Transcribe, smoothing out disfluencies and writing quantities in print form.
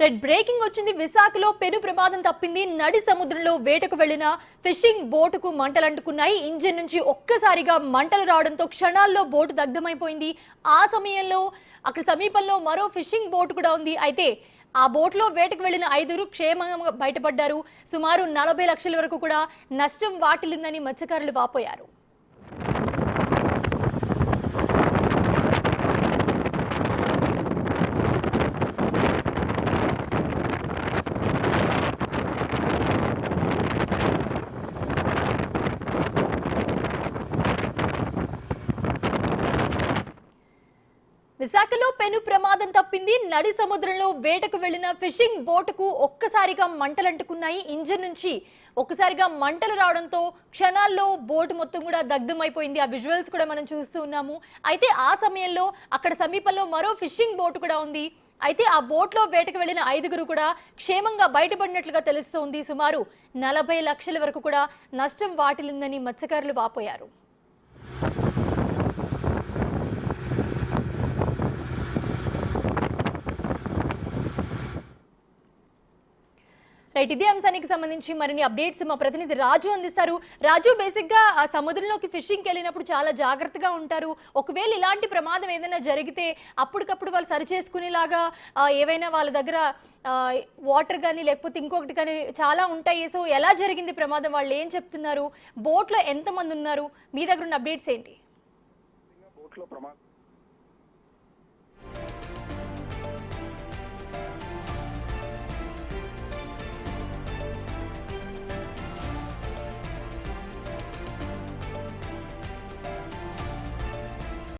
Red breaking వచ్చింది. విశాఖలో పెను ప్రమాదం తప్పింది. నడి సముద్రంలో వేటకు వెళ్లిన ఫిషింగ్ బోటుకు మంటలు అంటుకున్నాయి. ఇంజిన్ నుంచి ఒక్కసారిగా మంటలు రావడంతో క్షణాల్లో బోటు దగ్ధమైపోయింది. ఆ సమయంలో అక్కడ సమీపంలో మరో ఫిషింగ్ బోటు కూడా ఉంది. అయితే ఆ బోట్లో వేటకు వెళ్లిన 5 క్షేమంగా బయటపడ్డారు. సుమారు 40 లక్షల వరకు కూడా నష్టం వాటిల్లిందని మత్స్యకారులు వాపోయారు. విశాఖలో పెను ప్రమాదం తప్పింది. నడి సముద్రంలో వేటకు వెళ్లిన ఫిషింగ్ బోటుకు ఒక్కసారిగా మంటలంటుకున్నాయి. ఇంజిన్ నుంచి ఒక్కసారిగా మంటలు రావడంతో క్షణాల్లో బోటు మొత్తం కూడా దగ్ధమైపోయింది. ఆ విజువల్స్ కూడా మనం చూస్తూ ఉన్నాము. అయితే ఆ సమయంలో అక్కడ సమీపంలో మరో ఫిషింగ్ బోటు కూడా ఉంది. అయితే ఆ బోట్లో వేటకు వెళ్లిన 5 కూడా క్షేమంగా బయటపడినట్లుగా తెలుస్తోంది. సుమారు 40 లక్షల వరకు కూడా నష్టం వాటిల్లిందని మత్స్యకారులు వాపోయారు. రైట్, ఇదే అంశానికి సంబంధించి మరిన్ని అప్డేట్స్ మా ప్రతినిధి రాజు అందిస్తారు. రాజు, బేసిక్ గా ఆ సముద్రంలోకి ఫిషింగ్కి వెళ్ళినప్పుడు చాలా జాగ్రత్తగా ఉంటారు. ఒకవేళ ఇలాంటి ప్రమాదం ఏదైనా జరిగితే అప్పటికప్పుడు వాళ్ళు సరి చేసుకునేలాగా ఏవైనా వాళ్ళ దగ్గర వాటర్ కానీ లేకపోతే ఇంకొకటి కానీ చాలా ఉంటాయి. సో ఎలా జరిగింది ప్రమాదం, వాళ్ళు ఏం చెప్తున్నారు, బోట్లో ఎంతమంది ఉన్నారు, మీ దగ్గర ఉన్న అప్డేట్స్ ఏంటి? బోట్లో ప్రమాదం